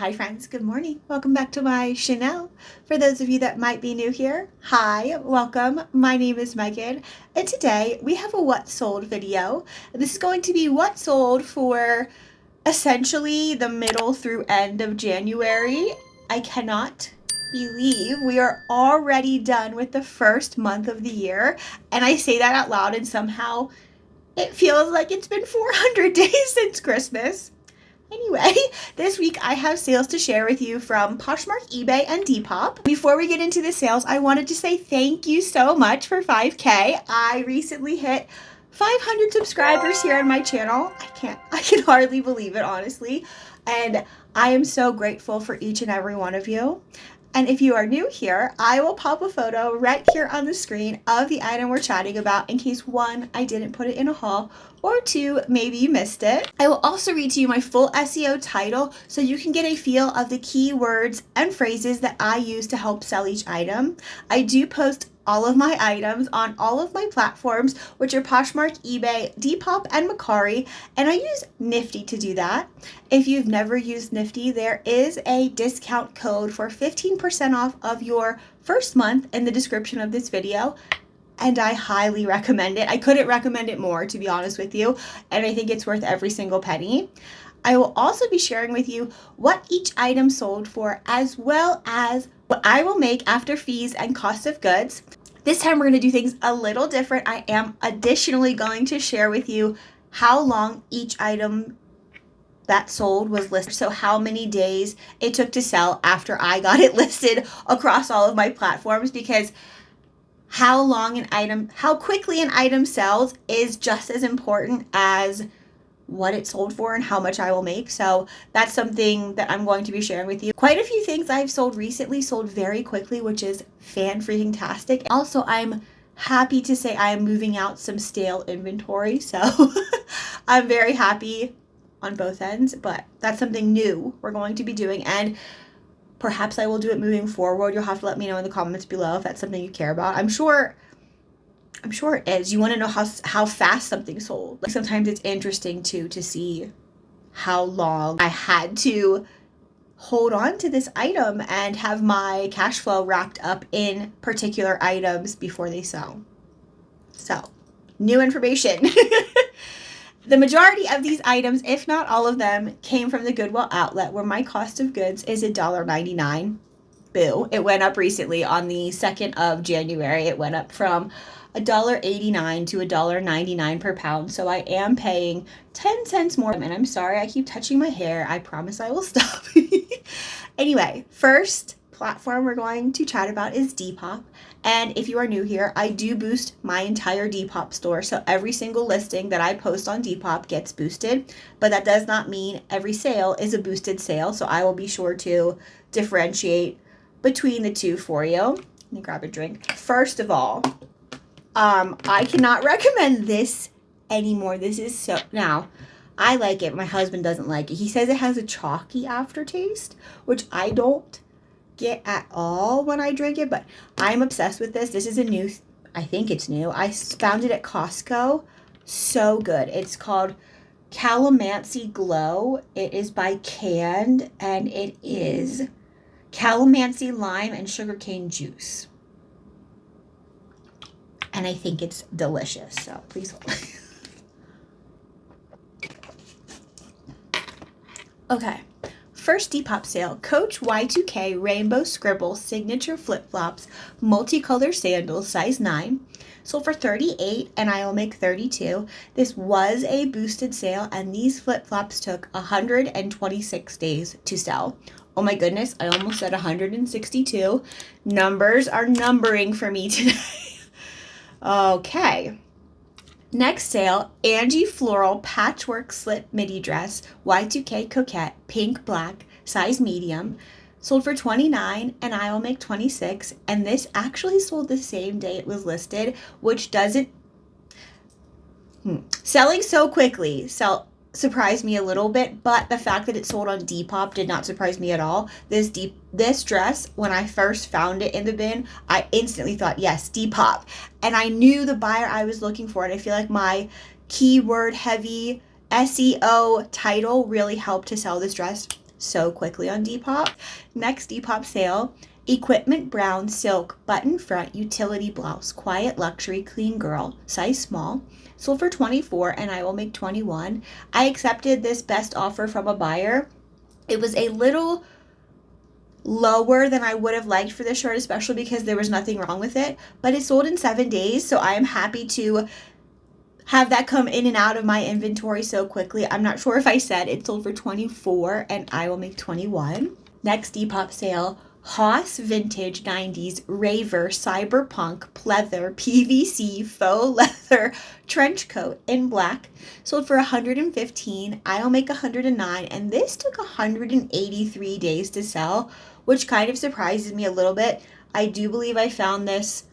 Hi friends, good morning. Welcome back to my channel. For those of you that might be new here, hi, welcome. My name is Megan, and today we have a what sold video. This is going to be what sold for essentially the middle through end of January. I cannot believe we are already done with the first month of the year, and I say that out loud and somehow it feels like it's been 400 days since Christmas. Anyway, this week I have sales to share with you from Poshmark, eBay, and Depop. Before we get into the sales, I wanted to say thank you so much for 5K. I recently hit 500 subscribers here on my channel. I can hardly believe it, honestly. And I am so grateful for each and every one of you. And if you are new here, I will pop a photo right here on the screen of the item we're chatting about in case one, I didn't put it in a haul, or two, maybe you missed it. I will also read to you my full SEO title so you can get a feel of the keywords and phrases that I use to help sell each item. I do post all of my items on all of my platforms, which are Poshmark, eBay, Depop, and Mercari, and I use NIFTY to do that. If you've never used NIFTY, there is a discount code for 15% off of your first month in the description of this video, and I highly recommend it. I couldn't recommend it more, to be honest with you, and I think it's worth every single penny. I will also be sharing with you what each item sold for, as well as what I will make after fees and cost of goods. This time we're going to do things a little different. I am additionally going to share with you how long each item that sold was listed. So how many days it took to sell after I got it listed across all of my platforms, because how quickly an item sells is just as important as what it sold for and how much I will make. So that's something that I'm going to be sharing with you. Quite a few things I've sold recently sold very quickly, which is fan-freaking-tastic. Also, I'm happy to say I am moving out some stale inventory, so I'm very happy on both ends, but that's something new we're going to be doing, and perhaps I will do it moving forward. You'll have to let me know in the comments below if that's something you care about. I'm sure it is. You want to know how fast something sold. Like, sometimes it's interesting too to see how long I had to hold on to this item and have my cash flow wrapped up in particular items before they sell. So, new information. The majority of these items, if not all of them, came from the Goodwill outlet, where my cost of goods is $1.99. Boo. It went up recently on the 2nd of January. It went up from $1.89 to $1.99 per pound. So I am paying 10 cents more. And I'm sorry, I keep touching my hair. I promise I will stop. Anyway, first platform we're going to chat about is Depop. And if you are new here, I do boost my entire Depop store. So every single listing that I post on Depop gets boosted, but that does not mean every sale is a boosted sale. So I will be sure to differentiate between the two for you. Let me grab a drink. First of all, I cannot recommend this anymore. This is so, now, I like it. My husband doesn't like it. He says it has a chalky aftertaste, which I don't get at all when I drink it, but I'm obsessed with this. This is a new, I think it's new. I found it at Costco. So good. It's called Calamansi Glow. It is by Canned, and it is calamansi, lime, and sugarcane juice. And I think it's delicious. So please hold. Okay. First Depop sale, Coach Y2K Rainbow Scribble Signature Flip-Flops Multicolor Sandals, size 9. Sold for $38, and I will make $32. This was a boosted sale, and these flip-flops took 126 days to sell. Oh my goodness, I almost said 162. Numbers are numbering for me today. Okay. Next sale, Angie Floral Patchwork Slip Midi Dress, Y2K Coquette, pink black, size medium. Sold for $29, and I will make $26. And this actually sold the same day it was listed, which doesn't... Selling so quickly surprised me a little bit, but the fact that it sold on Depop did not surprise me at all. This dress, when I first found it in the bin, I instantly thought, yes, Depop. And I knew the buyer I was looking for, and I feel like my keyword heavy SEO title really helped to sell this dress so quickly on Depop. Next Depop sale, equipment brown silk button front utility blouse, quiet luxury clean girl, size small, sold for $24 and I will make $21. I accepted this best offer from a buyer. It was a little lower than I would have liked for this shirt, especially because there was nothing wrong with it, but it sold in 7 days, so I am happy to have that come in and out of my inventory so quickly. I'm not sure if I said it sold for $24 and I will make $21. Next Depop sale, Haas Vintage 90s Raver Cyberpunk Pleather PVC Faux Leather Trench Coat in black, sold for $115. I'll make $109, and this took 183 days to sell, which kind of surprises me a little bit. I do believe I found this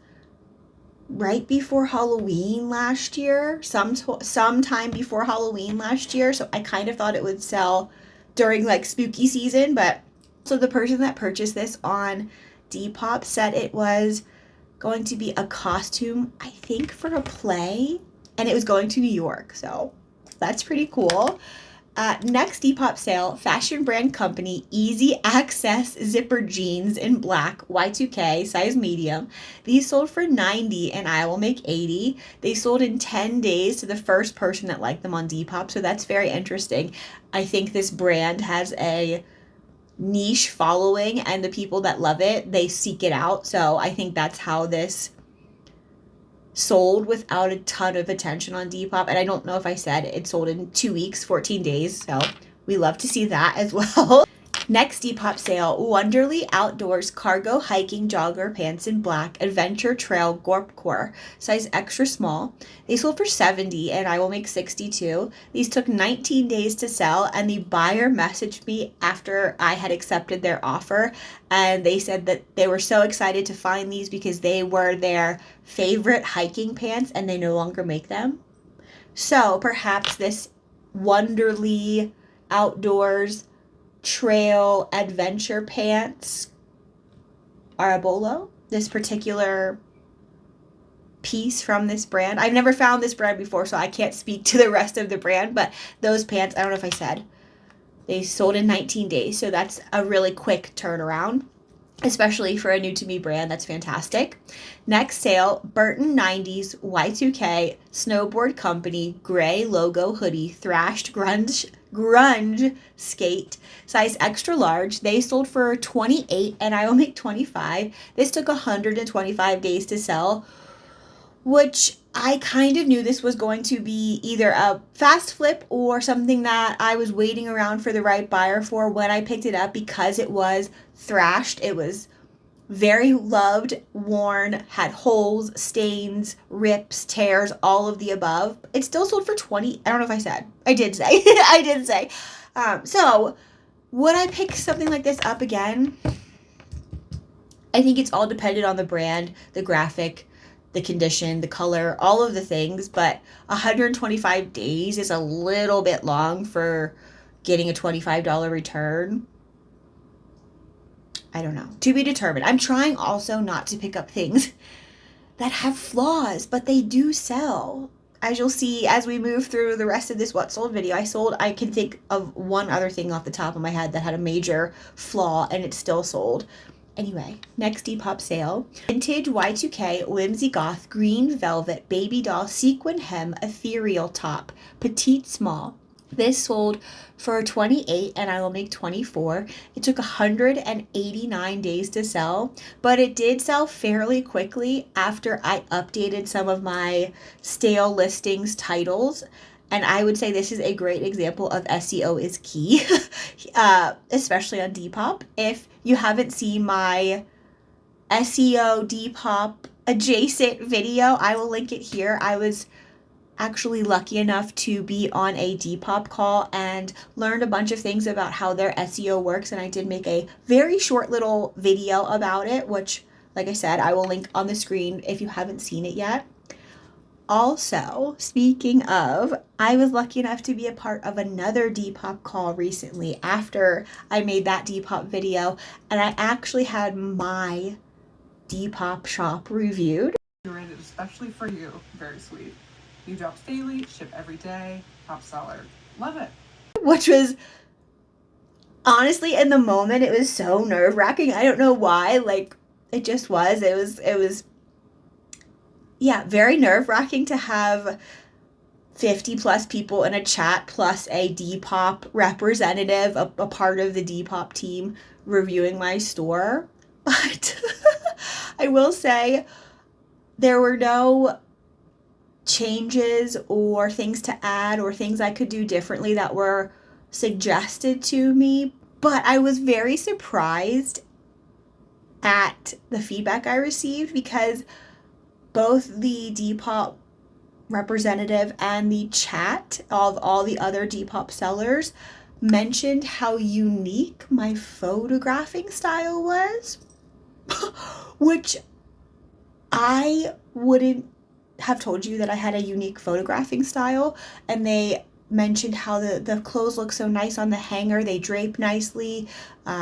right before Halloween last year, sometime before Halloween last year, so I kind of thought it would sell during like spooky season. But so the person that purchased this on Depop said it was going to be a costume, I think, for a play, and it was going to New York, so that's pretty cool. Next Depop sale, fashion brand company Easy Access zipper jeans in black, Y2K, size medium. These sold for $90 and I will make $80. They sold in 10 days to the first person that liked them on Depop, so that's very interesting. I think this brand has a niche following, and the people that love it, they seek it out. So I think that's how this sold without a ton of attention on Depop. And I don't know if I said it sold in 2 weeks, 14 days. So we love to see that as well. Next Depop sale, Wonderly Outdoors Cargo Hiking Jogger Pants in black, Adventure Trail Gorpcore, size extra small. They sold for $70 and I will make $62. These took 19 days to sell, and the buyer messaged me after I had accepted their offer, and they said that they were so excited to find these because they were their favorite hiking pants and they no longer make them. So perhaps this Wonderly Outdoors trail adventure pants are a bolo. This particular piece from this brand, I've never found this brand before, so I can't speak to the rest of the brand, but those pants, I don't know if I said, they sold in 19 days, so that's a really quick turnaround, especially for a new to me brand. That's fantastic. Next sale, Burton 90s Y2K snowboard company gray logo hoodie thrashed grunge skate, size extra large. They sold for $28 and I will make $25. This took 125 days to sell, which I kind of knew this was going to be either a fast flip or something that I was waiting around for the right buyer for when I picked it up, because it was thrashed. It was very loved, worn, had holes, stains, rips, tears, all of the above. It still sold for $20. I don't know if I said. I did say. I did say. So would I pick something like this up again? I think it's all dependent on the brand, the graphic, the condition, the color, all of the things, but 125 days is a little bit long for getting a $25 return. I don't know. To be determined. I'm trying also not to pick up things that have flaws, but they do sell. As you'll see as we move through the rest of this what sold video, I can think of one other thing off the top of my head that had a major flaw and it still sold. Anyway, next Depop sale, vintage Y2K whimsy goth green velvet baby doll sequin hem ethereal top, petite small. This sold for $28 and I will make $24. It took 189 days to sell, but it did sell fairly quickly after I updated some of my stale listings titles. And I would say this is a great example of SEO is key, especially on Depop. If you haven't seen my SEO Depop adjacent video, I will link it here. I was actually lucky enough to be on a Depop call and learned a bunch of things about how their SEO works, and I did make a very short little video about it, which, like I said, I will link on the screen if you haven't seen it yet. Also, speaking of, I was lucky enough to be a part of another Depop call recently after I made that Depop video, and I actually had my Depop shop reviewed. Curated especially for you. Very sweet. New drops daily, ship every day, top seller. Love it. Which was honestly, in the moment, it was so nerve-wracking. I don't know why. Like, it just was. It was, yeah, very nerve-wracking to have 50 plus people in a chat plus a Depop representative, a part of the Depop team reviewing my store. But I will say there were no changes or things to add or things I could do differently that were suggested to me. But I was very surprised at the feedback I received because both the Depop representative and the chat of all the other Depop sellers mentioned how unique my photographing style was, which I wouldn't have told you that I had a unique photographing style. And they mentioned how the clothes look so nice on the hanger. They drape nicely.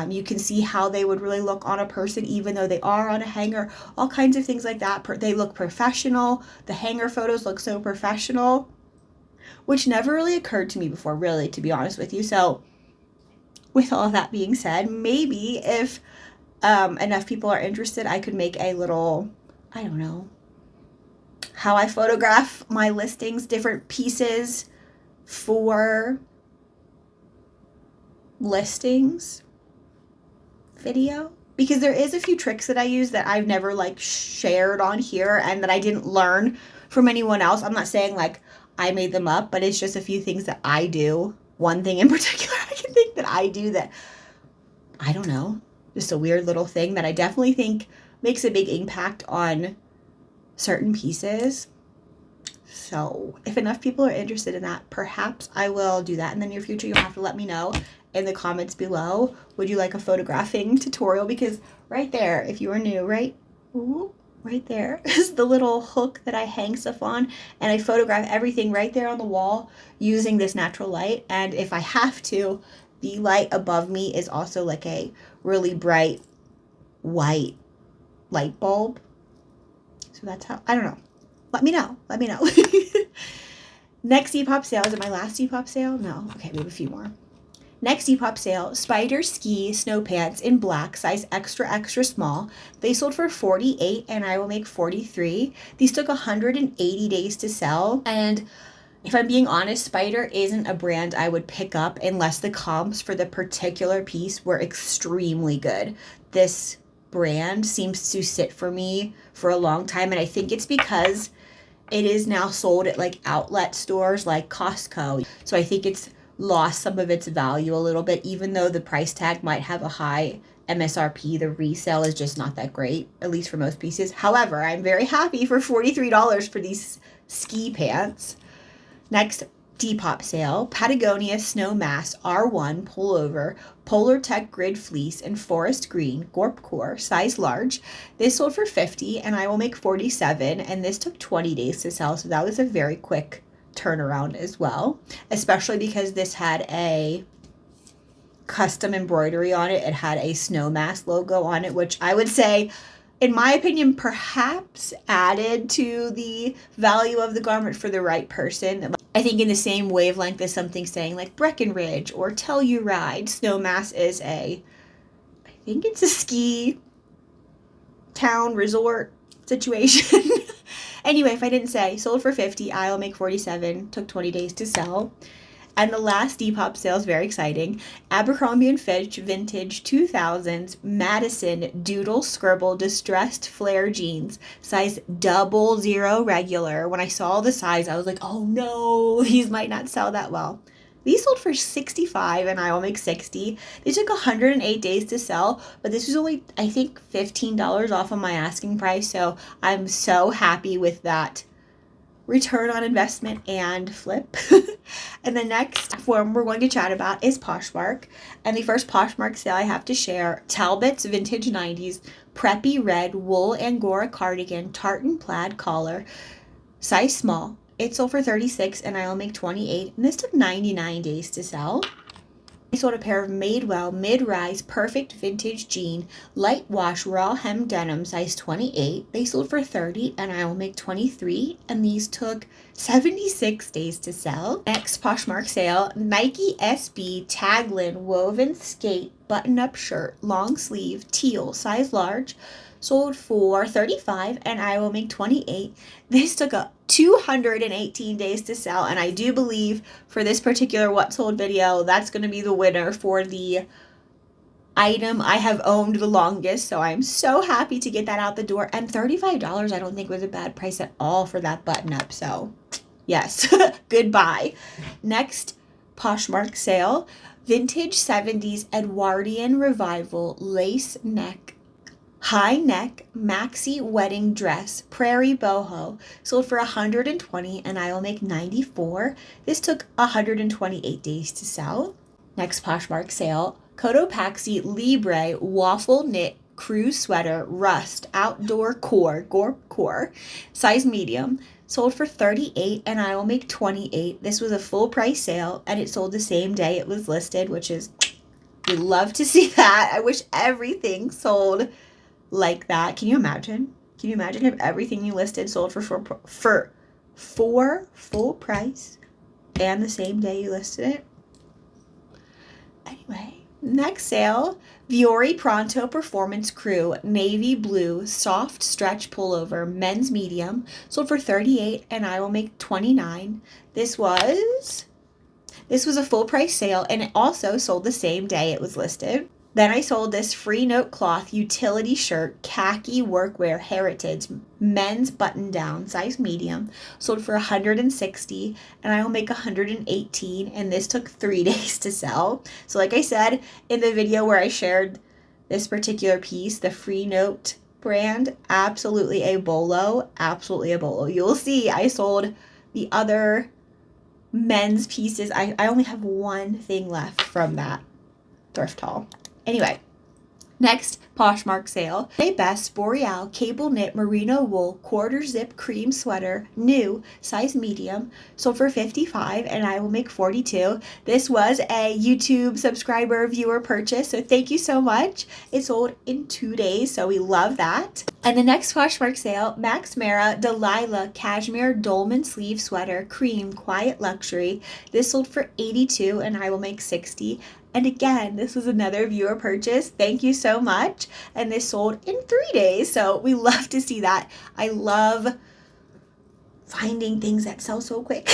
You can see how they would really look on a person, even though they are on a hanger. All kinds of things like that. They look professional. The hanger photos look so professional, which never really occurred to me before, really, to be honest with you. So, with all of that being said, maybe if enough people are interested, I could make a little, I don't know, how I photograph my listings, different pieces for listings video, because there is a few tricks that I use that I've never like shared on here and that I didn't learn from anyone else. I'm not saying like I made them up, but it's just a few things that I do. One thing in particular I can think that I do that, I don't know, just a weird little thing that I definitely think makes a big impact on certain pieces. So if enough people are interested in that, perhaps I will do that in the near future. You'll have to let me know in the comments below. Would you like a photographing tutorial? Because right there, if you are new, right, ooh, right there is the little hook that I hang stuff on, and I photograph everything right there on the wall using this natural light. And if I have to, the light above me is also like a really bright white light bulb. So that's how, I don't know. Let me know. Let me know. Next Depop sale. Is it my last Depop sale? No. Okay, we have a few more. Next Depop sale, Spider Ski Snow Pants in black, size extra, extra small. They sold for $48 and I will make $43. These took 180 days to sell. And if I'm being honest, Spider isn't a brand I would pick up unless the comps for the particular piece were extremely good. This brand seems to sit for me for a long time, and I think it's because it is now sold at like outlet stores like Costco. So I think it's lost some of its value a little bit, even though the price tag might have a high MSRP. The resale is just not that great, at least for most pieces. However, I'm very happy for $43 for these ski pants. Next, Depop sale, Patagonia Snow Mass R1 pullover, Polar Tech Grid Fleece in Forest Green, Gorp Core, size large. This sold for $50 and I will make $47, and this took 20 days to sell, so that was a very quick turnaround as well, especially because this had a custom embroidery on it. It had a Snow Mass logo on it, which I would say, in my opinion, perhaps added to the value of the garment for the right person. I think in the same wavelength as something saying like Breckenridge or Telluride, Snowmass is I think it's a ski town resort situation. Anyway, if I didn't say, sold for $50, I'll make $47, took 20 days to sell. And the last Depop sale is very exciting. Abercrombie & Fitch Vintage 2000s Madison Doodle Scribble Distressed Flare Jeans, size 00 regular. When I saw the size, I was like, oh no, these might not sell that well. These sold for $65 and I will make $60. They took 108 days to sell, but this was only, I think, $15 off of my asking price, so I'm so happy with that return on investment and flip. And the next form we're going to chat about is Poshmark. And the first Poshmark sale I have to share, Talbot's Vintage 90s Preppy Red Wool Angora Cardigan Tartan Plaid Collar, size small. It sold for $36 and I will make $28. And this took 99 days to sell. I sold a pair of Madewell mid-rise perfect vintage jean light wash raw hem denim size 28. They sold for $30 and I will make $23, and these took 76 days to sell. Next Poshmark sale, Nike SB Tagline woven skate button-up shirt long sleeve teal size large sold for $35 and I will make $28. This took 218 days to sell, and I do believe for this particular what sold video, that's going to be the winner for the item I have owned the longest. So I'm so happy to get that out the door. And $35 I don't think was a bad price at all for that button up. So yes, goodbye. Next Poshmark sale, vintage 70s Edwardian revival lace neck high neck maxi wedding dress prairie boho sold for $120 and I will make $94. This took 128 days to sell. Next Poshmark sale, Cotopaxi Libre waffle knit crew sweater rust outdoor core size medium sold for $38 and I will make $28. This was a full price sale and it sold the same day it was listed, which is, we love to see that. I wish everything sold like that. Can you imagine? Can you imagine if everything you listed sold for full price and the same day you listed it? Anyway, next sale, Viore Pronto Performance Crew navy blue soft stretch pullover men's medium sold for $38 and I will make $29. This was a full price sale and it also sold the same day it was listed. Then I sold this free note cloth utility shirt, khaki workwear heritage, men's button down, size medium, sold for $160 and I will make $118, and this took 3 days to sell. So like I said in the video where I shared this particular piece, the free note brand, absolutely a bolo. You'll see I sold the other men's pieces. I only have one thing left from that thrift haul. Anyway, next Poshmark sale, a Best Boreal cable knit merino wool quarter zip cream sweater, new, size medium, sold for $55 and I will make $42. This was a YouTube subscriber viewer purchase, so thank you so much. It sold in 2 days, so we love that. And the next Poshmark sale, Max Mara Delilah cashmere dolman sleeve sweater, cream quiet luxury. This sold for $82 and I will make $60. And again, this was another viewer purchase. Thank you so much. And this sold in 3 days. So we love to see that. I love finding things that sell so quick.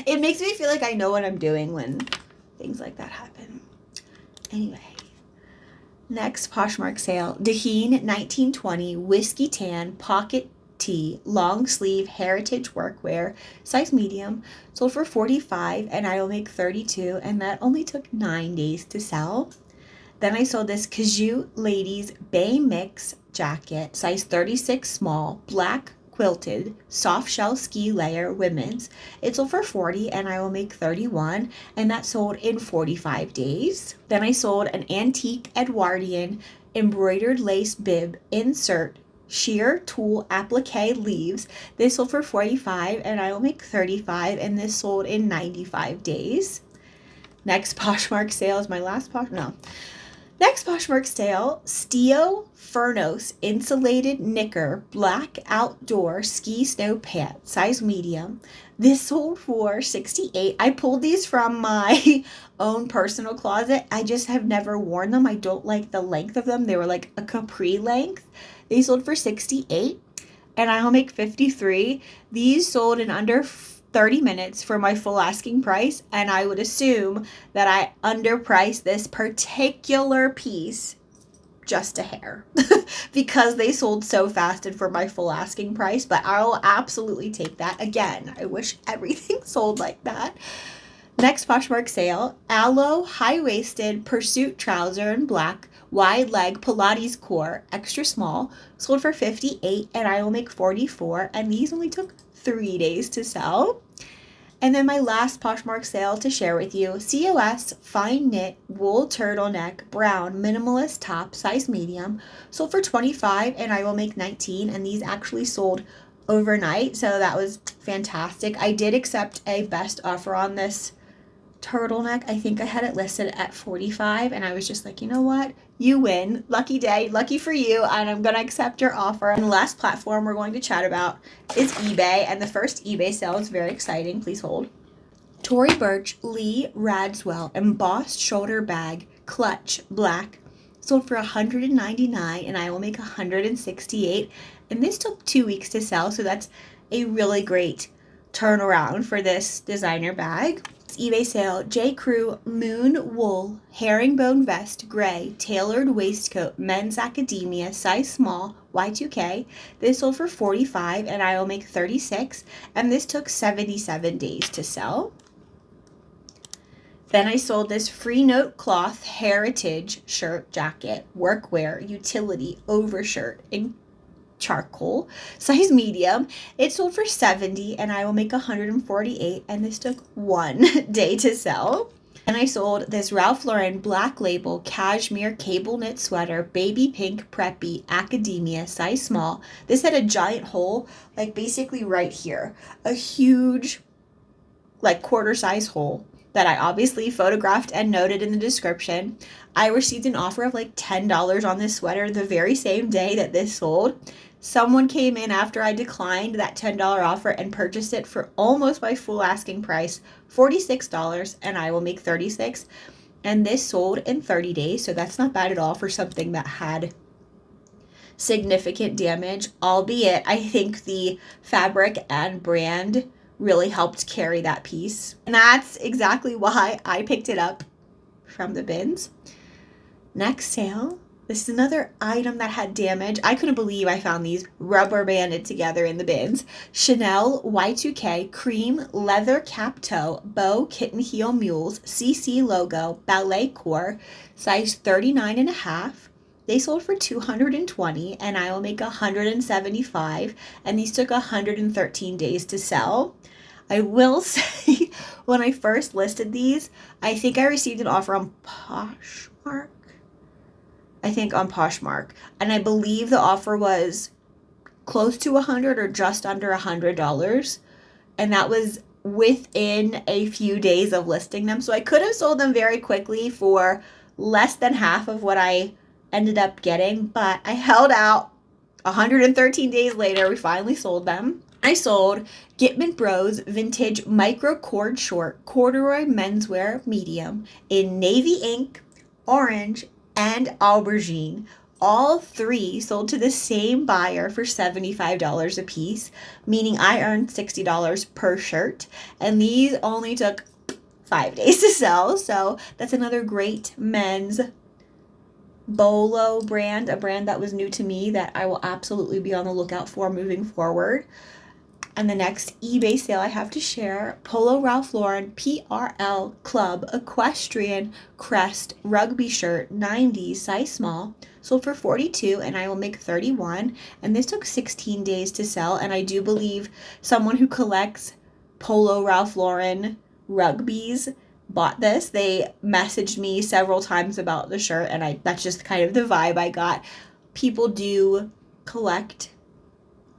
It makes me feel like I know what I'm doing when things like that happen. Anyway, next Poshmark sale, Daheen 1920 whiskey tan pocket tee long sleeve heritage workwear size medium sold for $45 and I will make $32, and that only took 9 days to sell. Then I sold this Kazoo ladies bay mix jacket size 36 small black quilted soft shell ski layer women's. It sold for $40 and I will make $31, and that sold in 45 days. Then I sold an antique Edwardian embroidered lace bib insert sheer tool applique leaves. This sold for $45 and I will make $35, and this sold in 95 days. Next Poshmark sale is my last Next Poshmark sale, Stio Furnos insulated knicker black outdoor ski snow pants size medium. This sold for $68. I pulled these from my own personal closet. I just have never worn them. I don't like the length of them. They were like a capri length. They sold for $68 and I will make $53. These sold in under 30 minutes for my full asking price, and I would assume that I underpriced this particular piece just a hair because they sold so fast and for my full asking price, but I'll absolutely take that. Again, I wish everything sold like that. Next Poshmark sale, Aloe high-waisted pursuit trouser in black wide leg Pilates core extra small sold for $58 and I will make $44, and these only took 3 days to sell. And then my last Poshmark sale to share with you, COS fine knit wool turtleneck brown minimalist top size medium sold for $25 and I will make $19, and these actually sold overnight, so that was fantastic. I did accept a best offer on this turtleneck. I think I had it listed at $45, and I was just like, you know what? You win. Lucky day. Lucky for you. And I'm going to accept your offer. And the last platform we're going to chat about is eBay. And the first eBay sale is very exciting. Please hold. Tory Burch Lee Radswell embossed shoulder bag, clutch, black, sold for $199, and I will make $168. And this took 2 weeks to sell, so that's a really great turnaround for this designer bag. eBay sale, J. Crew Moon Wool Herringbone Vest, Gray, Tailored Waistcoat, Men's Academia, size small, Y2K. This sold for $45, and I will make $36, and this took 77 days to sell. Then I sold this Free Note Cloth Heritage shirt, jacket, workwear, utility, overshirt in charcoal, size medium. It sold for $70, and I will make $148, and this took 1 day to sell. And I sold this Ralph Lauren Black Label Cashmere Cable Knit Sweater, baby pink preppy, academia, size small. This had a giant hole, like basically right here. A huge, like quarter size hole that I obviously photographed and noted in the description. I received an offer of like $10 on this sweater the very same day that this sold. Someone came in after I declined that $10 offer and purchased it for almost my full asking price, $46, and I will make $36. And this sold in 30 days, so that's not bad at all for something that had significant damage, albeit I think the fabric and brand really helped carry that piece. And that's exactly why I picked it up from the bins. Next sale. This is another item that had damage. I couldn't believe I found these rubber banded together in the bins. Chanel Y2K cream leather cap toe bow kitten heel mules CC logo ballet core size 39.5. They sold for $220, and I will make $175, and these took 113 days to sell. I will say, when I first listed these, I think I received an offer on Poshmark. And I believe the offer was close to $100 or just under $100, and that was within a few days of listing them. So I could have sold them very quickly for less than half of what I ended up getting, but I held out. 113 days later, we finally sold them. I sold Gitman Bros Vintage Micro Cord Short Corduroy Menswear Medium in navy ink, orange, and aubergine. All 3 sold to the same buyer for $75 a piece, meaning I earned $60 per shirt, and these only took 5 days to sell. So that's another great men's Bolo brand, a brand that was new to me that I will absolutely be on the lookout for moving forward. And the next eBay sale I have to share, Polo Ralph Lauren PRL Club Equestrian Crest Rugby Shirt 90s size small, sold for $42, and I will make $31, and this took 16 days to sell. And I do believe someone who collects Polo Ralph Lauren rugbies bought this. They messaged me several times about the shirt, and that's just kind of the vibe I got. People do collect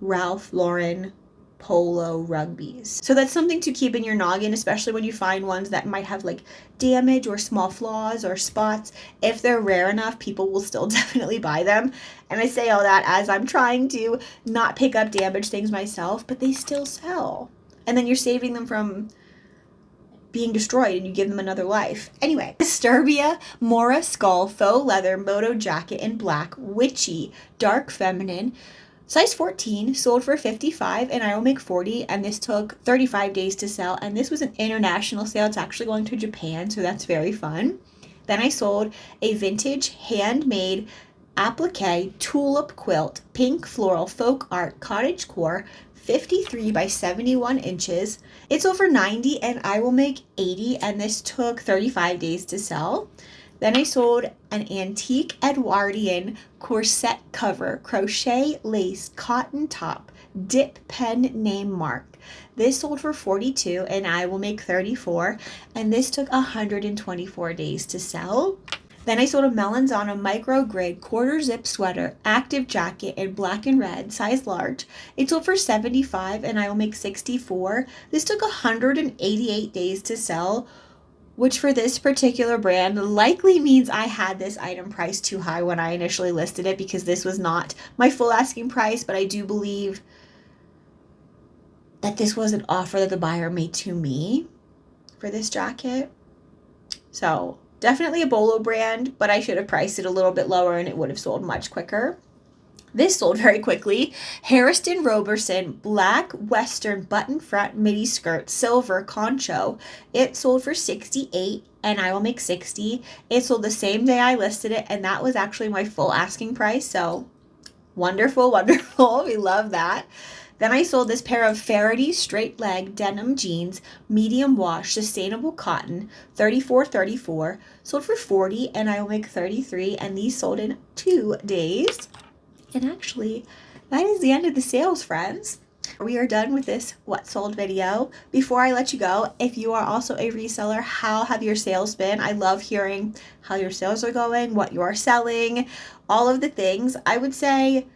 Ralph Lauren Polo rugbies. So that's something to keep in your noggin, especially when you find ones that might have like damage or small flaws or spots. If they're rare enough, people will still definitely buy them. And I say all that as I'm trying to not pick up damaged things myself, but they still sell. And then you're saving them from being destroyed, and you give them another life. Anyway, Disturbia Mora Skull Faux Leather Moto Jacket in black, witchy, dark feminine, size 14, sold for $55, and I will make $40, and this took 35 days to sell, and this was an international sale. It's actually going to Japan, so that's very fun. Then I sold a vintage handmade applique tulip quilt, pink floral folk art cottage core, 53 by 71 inches. It's over 90, and I will make 80, and this took 35 days to sell. Then I sold an antique Edwardian corset cover, crochet lace cotton top, dip pen name mark. This sold for $42, and I will make $34, and this took 124 days to sell. Then I sold a Melanzano micro grid quarter zip sweater, active jacket in black and red, size large. It sold for $75, and I will make $64. This took 188 days to sell. which for this particular brand likely means I had this item priced too high when I initially listed it, because this was not my full asking price, but I do believe that this was an offer that the buyer made to me for this jacket. So definitely a Bolo brand, but I should have priced it a little bit lower and it would have sold much quicker. This sold very quickly. Harrison Roberson black western button front midi skirt, silver concho. It sold for $68 and I will make $60. It sold the same day I listed it, and that was actually my full asking price. So wonderful, wonderful. We love that. Then I sold this pair of Faraday straight leg denim jeans, medium wash, sustainable cotton, 34.34, sold for $40 and I will make $33, and these sold in 2 days. And actually, that is the end of the sales, friends. We are done with this what sold video. Before I let you go, if you are also a reseller, how have your sales been? I love hearing how your sales are going, what you are selling, all of the things. I would say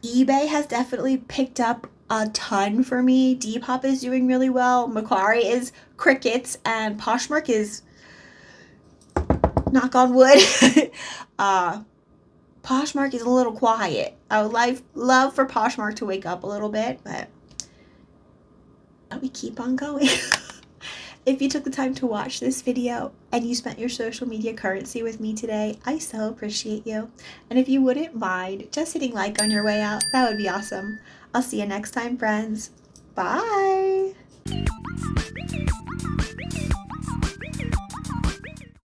eBay has definitely picked up a ton for me. Depop is doing really well. Macquarie is crickets, and Poshmark is, knock on wood, Poshmark is a little quiet. I would love for Poshmark to wake up a little bit, but we keep on going. If you took the time to watch this video and you spent your social media currency with me today, I so appreciate you. And if you wouldn't mind just hitting like on your way out, that would be awesome. I'll see you next time, friends. Bye.